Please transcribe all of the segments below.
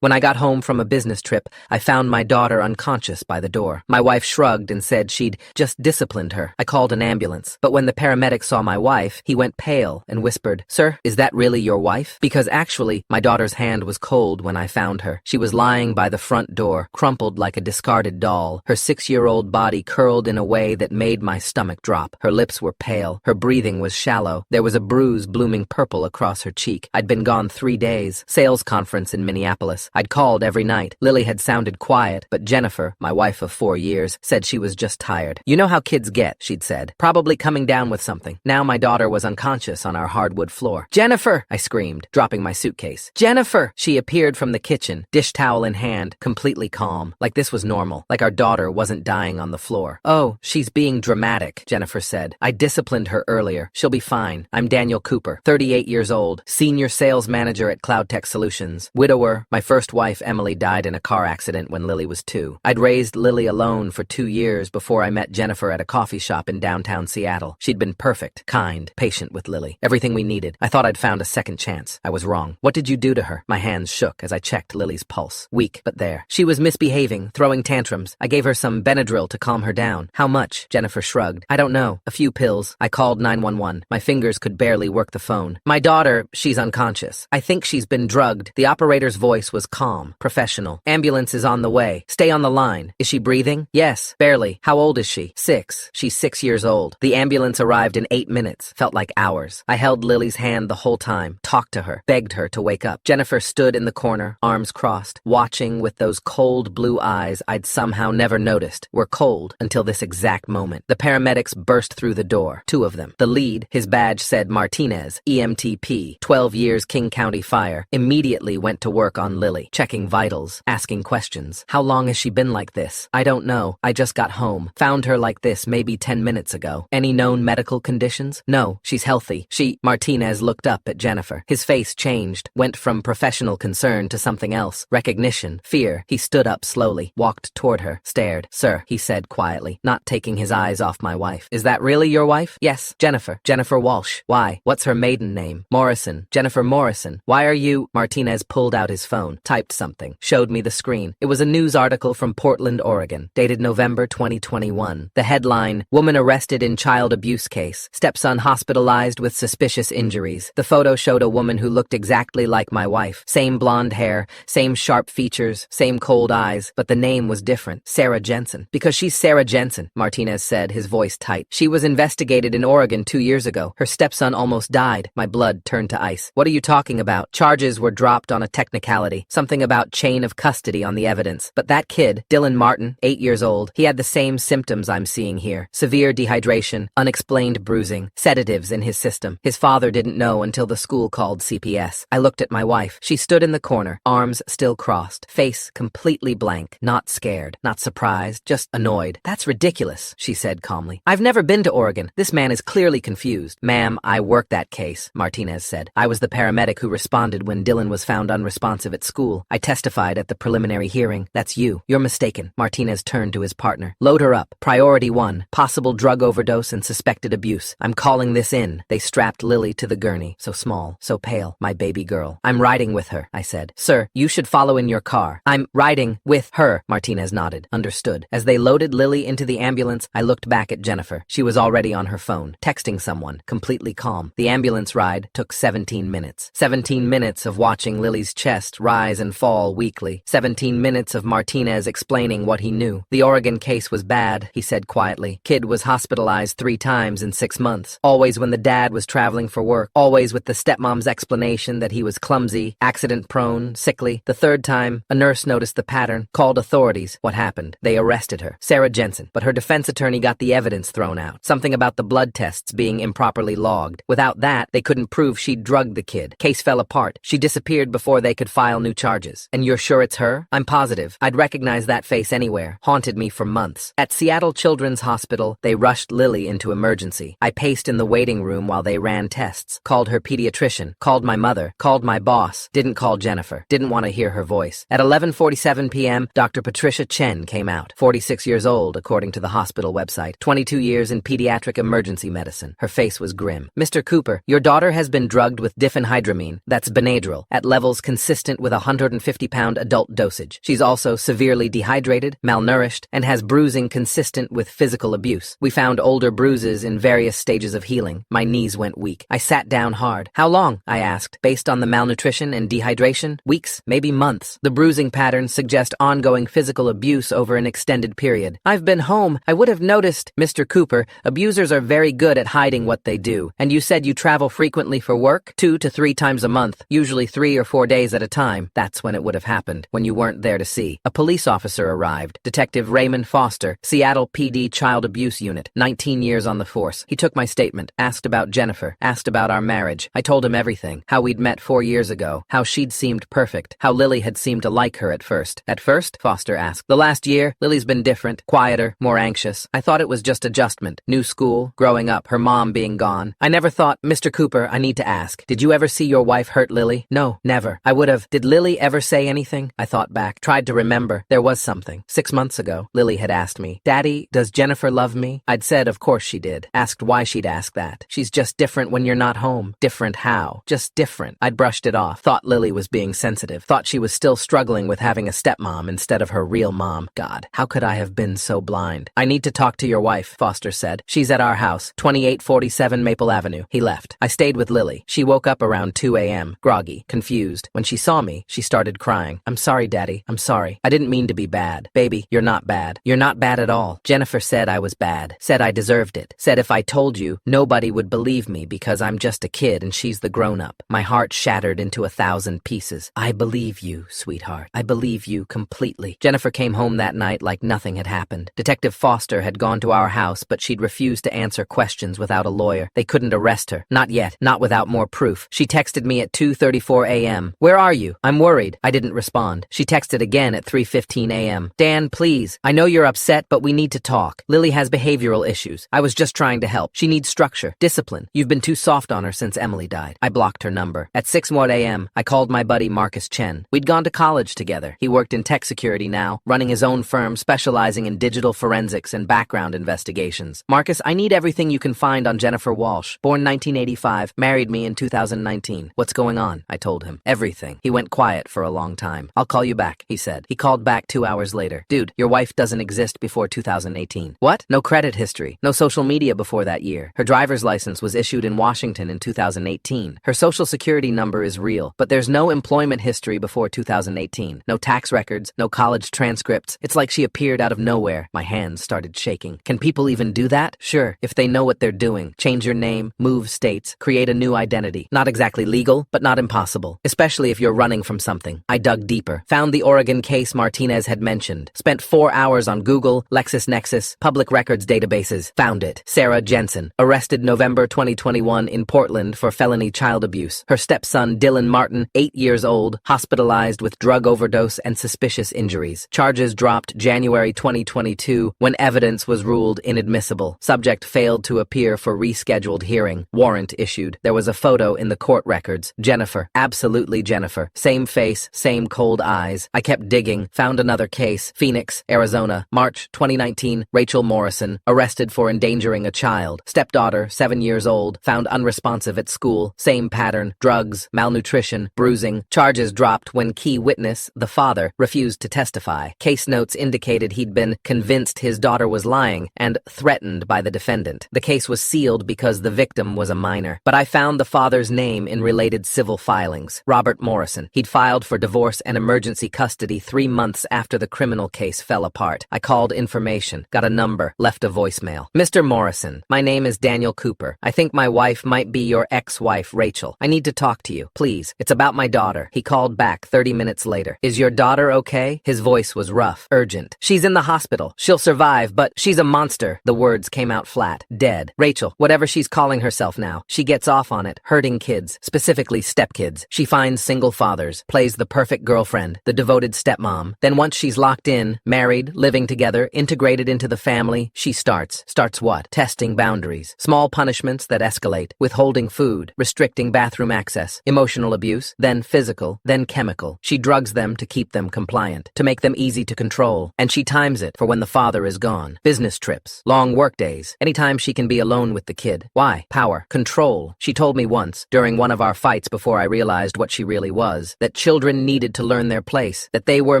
When I got home from a business trip, I found my daughter unconscious by the door. My wife shrugged and said she'd just disciplined her. I called an ambulance. But when the paramedic saw my wife, he went pale and whispered, "Sir, is that really your wife?" Because actually, my daughter's hand was cold when I found her. She was lying by the front door, crumpled like a discarded doll, her 6-year-old body curled in a way that made my stomach drop. Her lips were pale. Her breathing was shallow. There was a bruise blooming purple across her cheek. I'd been gone 3 days. Sales conference in Minneapolis. I'd called every night. Lily had sounded quiet, but Jennifer, my wife of 4 years, said she was just tired. "You know how kids get," she'd said. "Probably coming down with something." Now my daughter was unconscious on our hardwood floor. "Jennifer!" I screamed, dropping my suitcase. "Jennifer!" She appeared from the kitchen, dish towel in hand, completely calm, like this was normal, like our daughter wasn't dying on the floor. "Oh, she's being dramatic," Jennifer said. "I disciplined her earlier. She'll be fine. I'm Daniel Cooper, 38 years old, senior sales manager at Cloud Tech Solutions, widower. My first wife, Emily, died in a car accident when Lily was 2. I'd raised Lily alone for 2 years before I met Jennifer at a coffee shop in downtown Seattle. She'd been perfect, kind, patient with Lily. Everything we needed. I thought I'd found a second chance. I was wrong. "What did you do to her?" My hands shook as I checked Lily's pulse. Weak, but there. "She was misbehaving, throwing tantrums. I gave her some Benadryl to calm her down." "How much?" Jennifer shrugged. "I don't know. A few pills." I called 911. My fingers could barely work the phone. "My daughter, she's unconscious. I think she's been drugged." The operator's voice was calm, professional. "Ambulance is on the way. Stay on the line." "Is she breathing?" "Yes, barely." "How old is she?" 6. She's 6 years old. The ambulance arrived in 8 minutes. Felt like hours. I held Lily's hand the whole time, talked to her, begged her to wake up. Jennifer stood in the corner, arms crossed, watching with those cold blue eyes I'd somehow never noticed were cold until this exact moment. The paramedics burst through the door, 2 of them. The lead, his badge said Martinez, EMTP, 12 years King County Fire, immediately went to work on Lily, checking vitals, asking questions. "How long has she been like this?" "I don't know. I just got home. Found her like this maybe 10 minutes ago." "Any known medical conditions?" "No, she's healthy. Martinez looked up at Jennifer. His face changed, went from professional concern to something else. Recognition, fear. He stood up slowly, walked toward her, stared. "Sir," he said quietly, not taking his eyes off my wife. "Is that really your wife?" "Yes, Jennifer. Jennifer Walsh." "Why? What's her maiden name?" "Morrison. Jennifer Morrison." "Why are you—" Martinez pulled out his phone, typed something, showed me the screen. It was a news article from Portland, Oregon, dated November 2021. The headline, "Woman arrested in child abuse case. Stepson hospitalized with suspicious injuries." The photo showed a woman who looked exactly like my wife. Same blonde hair, same sharp features, same cold eyes, but the name was different. Sarah Jensen. "Because she's Sarah Jensen," Martinez said, his voice tight. "She was investigated in Oregon 2 years ago. Her stepson almost died." My blood turned to ice. "What are you talking about?" "Charges were dropped on a technicality. Something about chain of custody on the evidence. But that kid, Dylan Martin, 8 years old, he had the same symptoms I'm seeing here. Severe dehydration, unexplained bruising, sedatives in his system. His father didn't know until the school called CPS." I looked at my wife. She stood in the corner, arms still crossed, face completely blank, not scared, not surprised, just annoyed. "That's ridiculous," she said calmly. "I've never been to Oregon. This man is clearly confused." "Ma'am, I worked that case," Martinez said. "I was the paramedic who responded when Dylan was found unresponsive at school. I testified at the preliminary hearing. That's you. You're mistaken." Martinez turned to his partner. "Load her up. Priority 1, possible drug overdose and suspected abuse. I'm calling this in." They strapped Lily to the gurney, so small, so pale, my baby girl. "I'm riding with her," I said. "Sir, you should follow in your car." "I'm riding with her," Martinez nodded. "Understood." As they loaded Lily into the ambulance, I looked back at Jennifer. She was already on her phone, texting someone, completely calm. The ambulance ride took 17 minutes. 17 minutes of watching Lily's chest rise and fall weakly. 17 minutes of Martinez explaining what he knew. "The Oregon case was bad," he said quietly. "Kid was hospitalized 3 times in 6 months. Always when the dad was traveling for work. Always with the stepmom's explanation that he was clumsy, accident-prone, sickly. The 3rd time, a nurse noticed the pattern, called authorities. What happened? They arrested her. Sarah Jensen. But her defense attorney got the evidence thrown out. Something about the blood tests being improperly logged. Without that, they couldn't prove she'd drugged the kid. Case fell apart. She disappeared before they could file new charges." "And you're sure it's her?" "I'm positive. I'd recognize that face anywhere. Haunted me for months." At Seattle Children's Hospital, they rushed Lily into emergency. I paced in the waiting room while they ran tests, called her pediatrician, called my mother, called my boss, didn't call Jennifer, didn't want to hear her voice. At 11:47 p.m., Dr. Patricia Chen came out, 46 years old, according to the hospital website, 22 years in pediatric emergency medicine. Her face was grim. "Mr. Cooper, your daughter has been drugged with diphenhydramine, that's Benadryl, at levels consistent with a 150-pound adult dosage. She's also severely dehydrated, malnourished, and has bruising consistent with physical abuse. We found older bruises in various stages of healing. My knees went weak. I sat down hard. How long? I asked. Based on the malnutrition and dehydration? Weeks, maybe months. The bruising patterns suggest ongoing physical abuse over an extended period. I've been home. I would have noticed. Mr. Cooper, abusers are very good at hiding what they do. And you said you travel frequently for work? 2 to 3 times a month, usually 3 or 4 days at a time. That's when it would have happened, when you weren't there to see. A police officer arrived. Detective Raymond Foster, Seattle PD Child Abuse Unit, 19 years on the force. He took my statement, asked about Jennifer, asked about our marriage. I told him everything. How we'd met 4 years ago, how she'd seemed perfect, how Lily had seemed to like her at first. At first? Foster asked. The last year, Lily's been different, quieter, more anxious. I thought it was just adjustment. New school, growing up, her mom being gone. I never thought, Mr. Cooper, I need to ask, did you ever see your wife hurt Lily? No, never. I would have. Did Lily ever say anything? I thought back, tried to remember. There was something. 6 months ago, Lily had asked me, Daddy, does Jennifer love me? I'd said, of course she did. Asked why she'd ask that. She's just different when you're not home. Different how? Just different. I'd brushed it off. Thought Lily was being sensitive. Thought she was still struggling with having a stepmom instead of her real mom. God, how could I have been so blind? I need to talk to your wife, Foster said. She's at our house, 2847 Maple Avenue. He left. I stayed with Lily. She woke up around 2 a.m., groggy, confused. When she saw me, she started crying. I'm sorry, Daddy. I'm sorry. I didn't mean to be bad. Baby, you're not bad. You're not bad at all. Jennifer said I was bad. Said I deserved it. Said if I told you, nobody would believe me because I'm just a kid and she's the grown-up. My heart shattered into 1,000 pieces. I believe you, sweetheart. I believe you completely. Jennifer came home that night like nothing had happened. Detective Foster had gone to our house, but she'd refused to answer questions without a lawyer. They couldn't arrest her. Not yet. Not without more proof. She texted me at 2:34 a.m. Where are you? I'm worried. I didn't respond. She texted again at 3:15 a.m. Dan, please. I know you're upset, but we need to talk. Lily has behavioral issues. I was just trying to help. She needs structure, discipline. You've been too soft on her since Emily died. I blocked her number. At 6:01 a.m., I called my buddy Marcus Chen. We'd gone to college together. He worked in tech security now, running his own firm specializing in digital forensics and background investigations. Marcus, I need everything you can find on Jennifer Walsh. Born 1985, married me in 2019. What's going on? I told him. Everything. He went quiet for a long time. I'll call you back, he said. He called back 2 hours later. Dude, your wife doesn't exist before 2018. What? No credit history. No social media before that year. Her driver's license was issued in Washington in 2018. Her social security number is real, but there's no employment history before 2018. No tax records, no college transcripts. It's like she appeared out of nowhere. My hands started shaking. Can people even do that? Sure, if they know what they're doing. Change your name, move states, create a new identity. Not exactly legal, but not impossible. Especially if you're running from something. I dug deeper. Found the Oregon case Martinez had mentioned. Spent 4 hours on Google, LexisNexis, public records databases. Found it. Sarah Jensen. Arrested November 2021 in Portland for felony child abuse. Her stepson Dylan Martin, 8 years old, hospitalized with drug overdose and suspicious injuries. Charges dropped January 2022 when evidence was ruled inadmissible. Subject failed to appear for rescheduled hearing. Warrant issued. There was a photo in the court records. Jennifer. Absolutely Jennifer. Same face, same cold eyes. I kept digging. Found another case. Phoenix, Arizona. March 2019. Rachel Morrison. Arrested for endangering a child. Stepdaughter, 7 years old. Found unresponsive at school. Same pattern. Drugs, malnutrition, bruising. Charges dropped when key witness, the father, refused to testify. Case notes indicated he'd been convinced his daughter was lying and threatened by the defendant. The case was sealed because the victim was a minor. But I found the father's name in related civil filings. Robert Morrison. He'd filed for divorce and emergency custody 3 months after the criminal case fell apart. I called information, got a number, left a voicemail. Mr. Morrison, my name is Daniel Cooper. I think my wife might be your ex-wife, Rachel. I need to talk to you, please. It's about my daughter. He called back 30 minutes later. Is your daughter okay? His voice was rough, urgent. She's in the hospital. She'll survive, but she's a monster. The words came out flat. Dead. Rachel, whatever she's calling herself now, she gets off on it, hurting kids, specifically stepkids. She finds single fathers, plays the perfect girlfriend, the devoted stepmom. Then once she's locked in, married, living together, integrated into the family, she starts what? Testing boundaries. Small punishments that escalate, withholding food, restricting bathroom access, emotional abuse, then physical, then chemical. She drugs them to keep them compliant, to make them easy to control, and she times it for when the father is gone. Business trips, long work days, anytime she can be alone with the kid. Why? Power. Control. She told me once, during one of our fights before I realized what she really was, that children needed to learn their place, that they were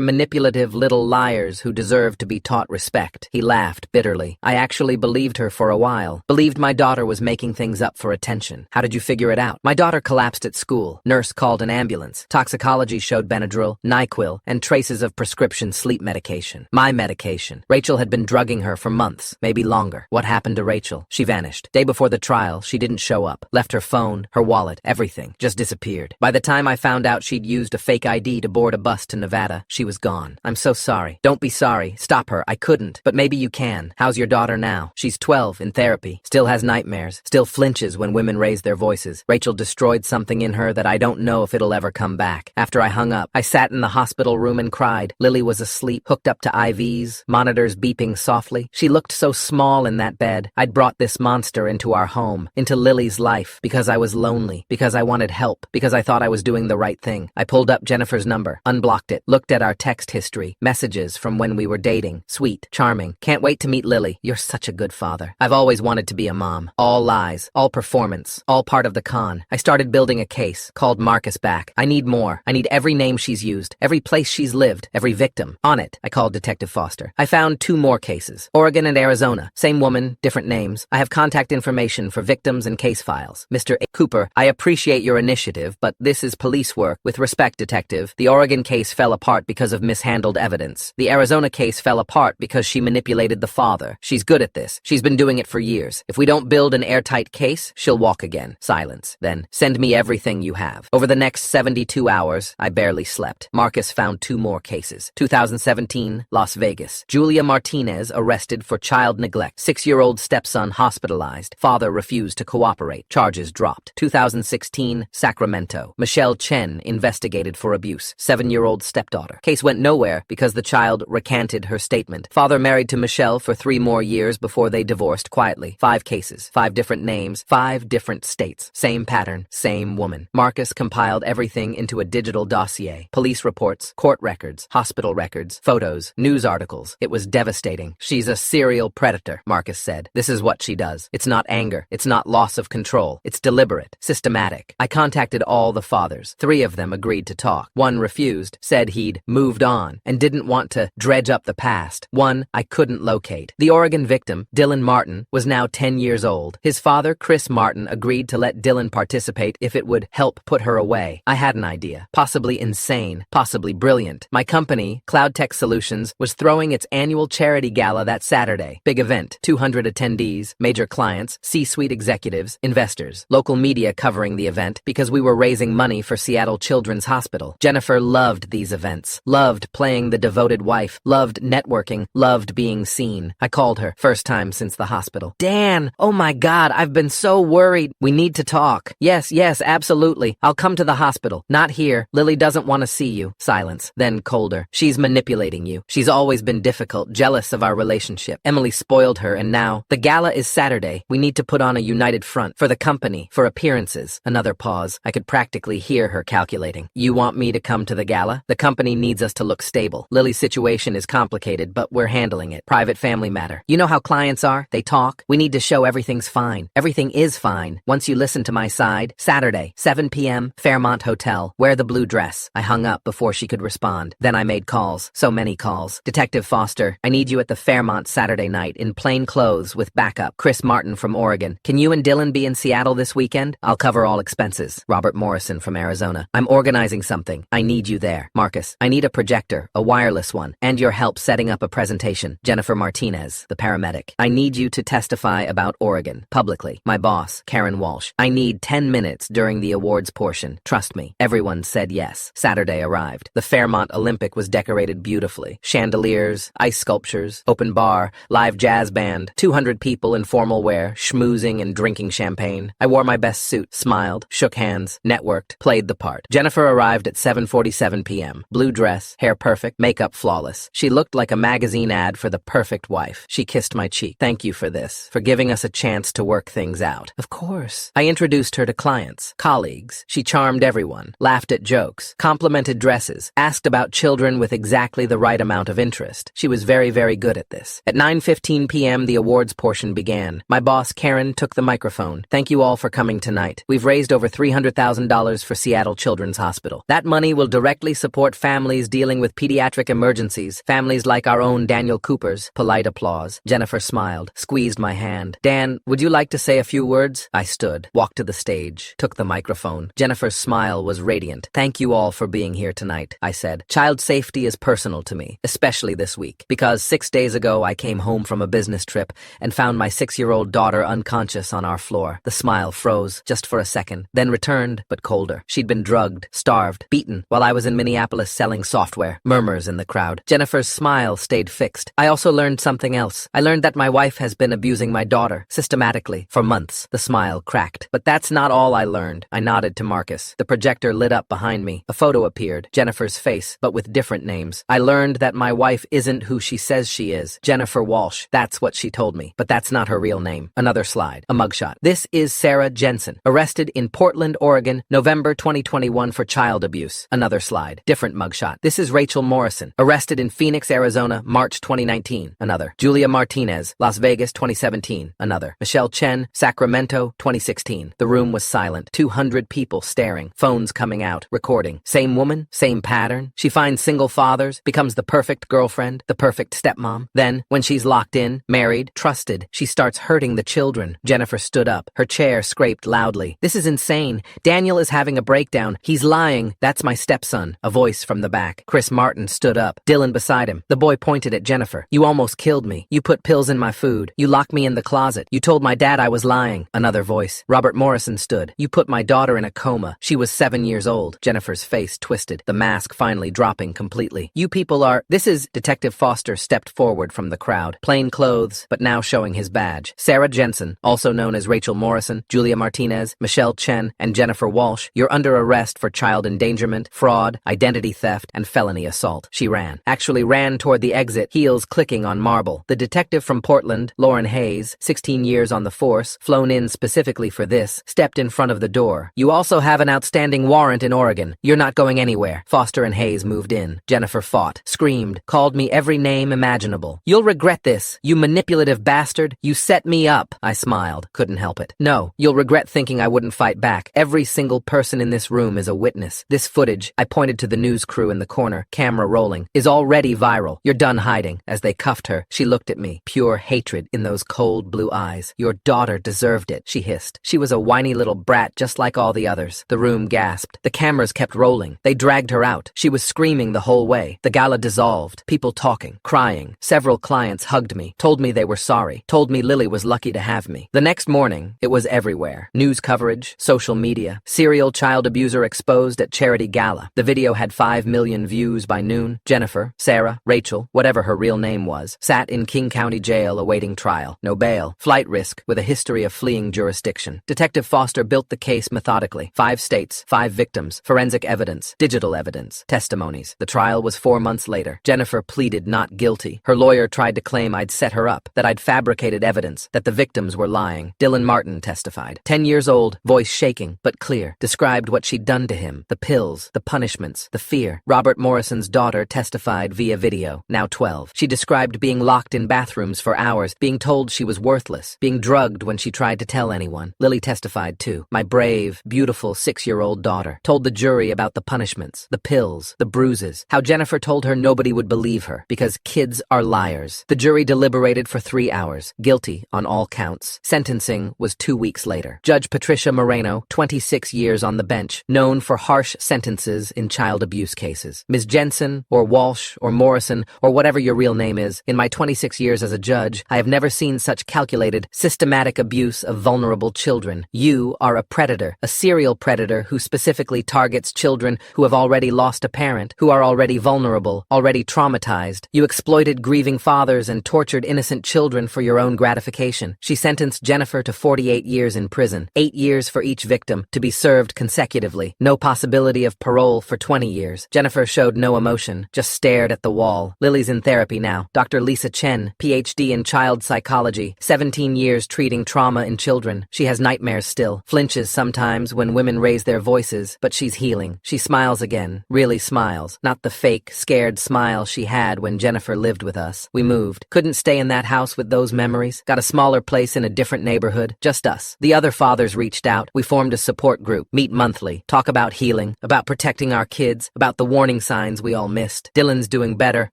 manipulative little liars who deserved to be taught respect. He laughed bitterly. I actually believed her for a while. Believed my daughter was making things up for attention. How did you figure it out? My daughter collapsed at school. Nurse called an ambulance. Toxicology showed Benadryl, NyQuil, and traces of prescription sleep medication. My medication. Rachel had been drugging her for months, maybe longer. What happened to Rachel? She vanished. Day before the trial, she didn't show up. Left her phone, her wallet, everything. Just disappeared. By the time I found out she'd used a fake ID to board a bus to Nevada, she was gone. I'm so sorry. Don't be sorry. Stop her. I couldn't. But maybe you can. How's your daughter now? She's 12, in therapy. Still has nightmares. Still flinches when women raise their voices. Rachel destroyed something in her that I don't know if it'll ever come back. After I hung up, I sat in the hospital room and cried. Lily was asleep, hooked up to IVs, monitors beeping softly. She looked so small in that bed. I'd brought this monster into our home, into Lily's life, because I was lonely, because I wanted help, because I thought I was doing the right thing. I pulled up Jennifer's number, unblocked it, looked at our text history, messages from when we were dating. Sweet, charming. Can't wait to meet Lily. You're such a good father. I've always wanted to be a mom. All lies, all performance, all part of the con. I started building a case, called Marcus back. I need more. I need every name she's used, every place she's lived, every victim. On it, I called Detective Foster. I found 2 more cases. Oregon and Arizona. Same woman, different names. I have contact information for victims and case files. Mr. Cooper, I appreciate your initiative, but this is police work. With respect, Detective, the Oregon case fell apart because of mishandled evidence. The Arizona case fell apart because she manipulated the father. She's good at this. She's been doing it for years. If we don't build an airtight case, she'll walk again. Silence. Then, send me everything you have. Over the next 72 hours, I barely slept. Marcus found 2 more cases. 2017, Las Vegas. Julia Martinez arrested for child neglect. 6-year-old stepson hospitalized. Father refused to cooperate. Charges dropped. 2016, Sacramento. Michelle Chen investigated for abuse. 7-year-old stepdaughter. Case went nowhere because the child recanted her statement. Father married to Michelle for 3 more years before they divorced quietly. 5 cases, 5 different names, 5 different states. Same pattern, same woman. Marcus compiled everything into a digital dossier. Police reports, court records, hospital records, photos, news articles. It was devastating. She's a serial predator, Marcus said. This is what she does. It's not anger. It's not loss of control. It's deliberate, systematic. I contacted all the fathers. 3 of them agreed to talk. 1 refused, said he'd moved on, and didn't want to dredge up the past. 1 I couldn't locate. The Oregon victim, Dylan Martin, was now 10 years old. His father, Chris Martin, agreed to let Dylan participate if it would help put her away. I had an idea. Possibly insane. Possibly brilliant. My company, Cloud Tech Solutions, was throwing its annual charity gala that Saturday. Big event. 200 attendees, major clients, C-suite executives, investors, local media covering the event because we were raising money for Seattle Children's Hospital. Jennifer loved these events. Loved playing the devoted wife. Loved networking. Loved being seen. I called her. First time since the hospital. Dan, oh my God, I've been so worried. We need to talk. Yes, absolutely. I'll come to the hospital. Not here. Lily doesn't want to see you. Silence. Then colder. She's manipulating you. She's always been difficult, jealous of our relationship. Emily spoiled her, and now the gala is Saturday. We need to put on a united front for the company, for appearances. Another pause. I could practically hear her calculating. You want me to come to the gala? The company needs us to look stable. Lily's situation is complicated, but we're handling it. Private family matter. You know how clients are? They talk. We need to show everything's fine. Everything is fine. Once you listen to my side. Saturday, 7 p.m., Fairmont Hotel. Wear the blue dress. I hung up before she could respond. Then I made calls. So many calls. Detective Foster, I need you at the Fairmont Saturday night in plain clothes with backup. Chris Martin from Oregon. Can you and Dylan be in Seattle this weekend? I'll cover all expenses. Robert Morrison from Arizona. I'm organizing something. I need you there. Marcus, I need a projector, a wireless one, and your help setting up a presentation. Jennifer Martinez, the paramedic. I need you to testify about Oregon, publicly. My boss, Karen Walsh. I need 10 minutes during the awards portion. Trust me. Everyone said yes. Saturday arrived. The Fairmont Olympic was decorated beautifully. Chandeliers, ice sculptures, open bar, live jazz band, 200 people in formal wear, schmoozing and drinking champagne. I wore my best suit, smiled, shook hands, networked, played the part. Jennifer arrived at 7:47 p.m. Blue dress, hair perfect, makeup flawless. She looked like a magazine ad for the perfect wife. She kissed my cheek. Thank you for this, for giving us a chance to work things out. Of course. I introduced her to clients, colleagues. She charmed everyone, laughed at jokes, complimented dresses, asked about children with exactly the right amount of interest. She was very, very good at this. At 9:15 p.m., the awards portion began. My boss, Karen, took the microphone. Thank you all for coming tonight. We've raised over $300,000 for Seattle Children's Hospital. hospital. That money will directly support families dealing with pediatric emergencies, families like our own Daniel Cooper's. Polite applause. Jennifer smiled, squeezed my hand. Dan, would you like to say a few words? I stood, walked to the stage, took the microphone. Jennifer's smile was radiant. Thank you all for being here tonight, I said. Child safety is personal to me, especially this week, because 6 days ago I came home from a business trip and found my 6-year-old daughter unconscious on our floor. The smile froze just for a second, then returned, but colder. She'd been drugged, starved, beaten while I was in Minneapolis selling software. Murmurs in the crowd. Jennifer's smile stayed fixed. I also learned something else. I learned that my wife has been abusing my daughter, systematically, for months. The smile cracked. But that's not all I learned. I nodded to Marcus. The projector lit up behind me. A photo appeared, Jennifer's face, but with different names. I learned that my wife isn't who she says she is. Jennifer Walsh. That's what she told me. But that's not her real name. Another slide. A mugshot. This is Sarah Jensen, arrested in Portland, Oregon, November 2021 for child abuse. Another slide. Different mugshot. This is Rachel Morrison, arrested in Phoenix, Arizona, March 2019. Another. Julia Martinez, Las Vegas, 2017. Another. Michelle Chen, Sacramento, 2016. The room was silent. 200 people staring. Phones coming out. Recording. Same woman, same pattern. She finds single fathers, becomes the perfect girlfriend, the perfect stepmom. Then, when she's locked in, married, trusted, she starts hurting the children. Jennifer stood up. Her chair scraped loudly. This is insane. Daniel is having a breakdown. He's lying. That's my stepson. A voice from the back. Chris Martin stood up. Dylan beside him. The boy pointed at Jennifer. You almost killed me. You put pills in my food. You locked me in the closet. You told my dad I was lying. Another voice. Robert Morrison stood. You put my daughter in a coma. She was 7 years old. Jennifer's face twisted, the mask finally dropping completely. You people are... This is... Detective Foster stepped forward from the crowd. Plain clothes, but now showing his badge. Sarah Jensen, also known as Rachel Morrison, Julia Martinez, Michelle Chen, and Jennifer Walsh, you're under arrest for child endangerment, fraud, identity theft, and felony assault. She ran. Actually ran toward the exit, heels clicking on marble. The detective from Portland, Lauren Hayes, 16 years on the force, flown in specifically for this, stepped in front of the door. You also have an outstanding warrant in Oregon. You're not going anywhere. Foster and Hayes moved in. Jennifer fought, screamed, called me every name imaginable. You'll regret this, you manipulative bastard. You set me up. I smiled. Couldn't help it. No, you'll regret thinking I wouldn't fight back. Every single person in this room is a witness. This footage, I pointed to the news crew in the corner, camera rolling, is already viral. You're done hiding. As they cuffed her, she looked at me, pure hatred in those cold blue eyes. Your daughter deserved it, she hissed. She was a whiny little brat just like all the others. The room gasped. The cameras kept rolling. They dragged her out. She was screaming the whole way. The gala dissolved. People talking, crying. Several clients hugged me, told me they were sorry, told me Lily was lucky to have me. The next morning, it was everywhere. News coverage, social media. Serial child abuser exposed at charity gala. The video had 5 million views by noon. Jennifer, Sarah, Rachel, whatever her real name was, sat in King County Jail awaiting trial. No bail. Flight risk with a history of fleeing jurisdiction. Detective Foster built the case methodically. 5 states, 5 victims, forensic evidence, digital evidence, testimonies. The trial was 4 months later. Jennifer pleaded not guilty. Her lawyer tried to claim I'd set her up, that I'd fabricated evidence, that the victims were lying. Dylan Martin testified. 10 years old, voice shaking, but clear. Described what she'd done to him. The pills, the punishments, the fear. Robert Morrison's daughter testified via video, now 12. She described being locked in bathrooms for hours, being told she was worthless, being drugged when she tried to tell anyone. Lily testified too. My brave, beautiful 6-year-old daughter told the jury about the punishments, the pills, the bruises, how Jennifer told her nobody would believe her because kids are liars. The jury deliberated for 3 hours, guilty on all counts. Sentencing was 2 weeks later. Judge Patricia Moreno, 26 years on the bench, known for harsh sentences in child abuse cases. Ms. Jensen, or Walsh, or Morrison, or whatever your real name is, in my 26 years as a judge, I have never seen such calculated, systematic abuse of vulnerable children. You are a predator, a serial predator who specifically targets children who have already lost a parent, who are already vulnerable, already traumatized. You exploited grieving fathers and tortured innocent children for your own gratification. She sentenced Jennifer to 48 years in prison, 8 years for each victim, to be served consecutively. No possibility of parole for 20 years. Jennifer showed no emotion, just stared at the wall. Lily's in therapy now. Dr. Lisa Chen, PhD in child psychology, 17 years treating trauma in children. She has nightmares still, flinches sometimes when women raise their voices, but she's healing. She smiles again, really smiles, not the fake, scared smile she had when Jennifer lived with us. We moved. Couldn't stay in that house with those memories. Got a smaller place in a different neighborhood, just us. The other fathers reached out. We formed a support group, meet monthly, talk about healing healing, about protecting our kids, about the warning signs we all missed. Dylan's doing better.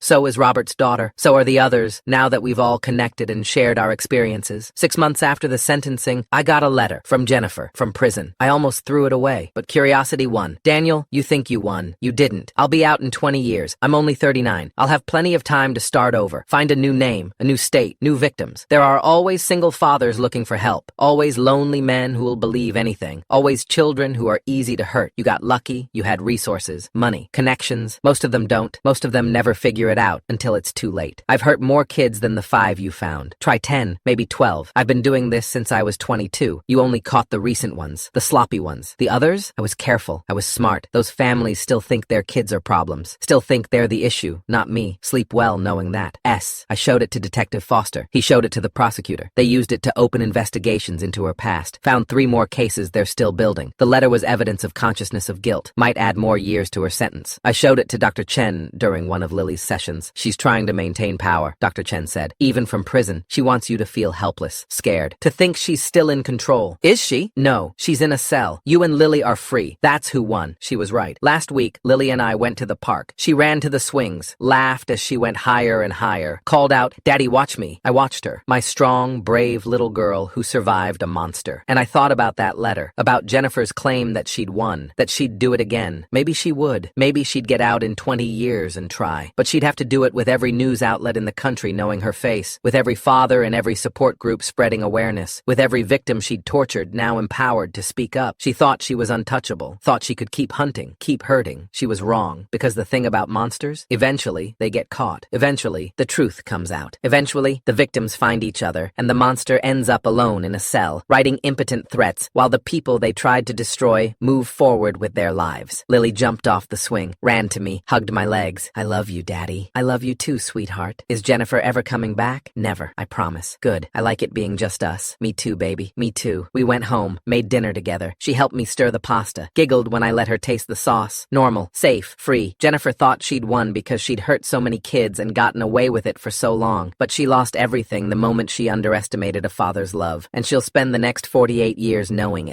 So is Robert's daughter. So are the others, now that we've all connected and shared our experiences. 6 months after the sentencing, I got a letter from Jennifer, from prison. I almost threw it away, but curiosity won. Daniel, you think you won. You didn't. I'll be out in 20 years. I'm only 39. I'll have plenty of time to start over, find a new name, a new state, new victims. There are always single fathers looking for help, always lonely men who will believe anything, always children who are easy to hurt. You got lucky, you had resources, money, connections. Most of them don't. Most of them never figure it out until it's too late. I've hurt more kids than the 5 you found. Try 10, maybe 12. I've been doing this since I was 22. You only caught the recent ones, the sloppy ones. The others? I was careful. I was smart. Those families still think their kids are problems, still think they're the issue, not me. Sleep well knowing that. I showed it to Detective Foster. He showed it to the prosecutor. They used it to open investigations into her past. Found 3 more cases they're still building. The letter was evidence of consciousness of guilt. Might add more years to her sentence. I showed it to Dr. Chen during one of Lily's sessions. She's trying to maintain power, Dr. Chen said. Even from prison, she wants you to feel helpless, scared, to think she's still in control. Is she? No, she's in a cell. You and Lily are free. That's who won. She was right. Last week, Lily and I went to the park. She ran to the swings, laughed as she went higher and higher, called out, "Daddy, watch me." I watched her, my strong, brave little girl who survived a monster. And I thought about that letter, about Jennifer's claim that she'd won, that she'd do it again. Maybe she would. Maybe she'd get out in 20 years and try. But she'd have to do it with every news outlet in the country knowing her face, with every father and every support group spreading awareness, with every victim she'd tortured now empowered to speak up. She thought she was untouchable, thought she could keep hunting, keep hurting. She was wrong, because the thing about monsters, eventually they get caught. Eventually, the truth comes out. Eventually, the victims find each other, and the monster ends up alone in a cell, writing impotent threats, while the people they tried to destroy move forward with their lives. Lily jumped off the swing, ran to me, hugged my legs. "I love you, Daddy. I love you too, sweetheart. Is Jennifer ever coming back?" "Never, I promise." "Good. I like it being just us." "Me too, baby. Me too." We went home, made dinner together. She helped me stir the pasta, giggled when I let her taste the sauce. Normal, safe, free. Jennifer thought she'd won because she'd hurt so many kids and gotten away with it for so long. But she lost everything the moment she underestimated a father's love, and she'll spend the next 48 years knowing it.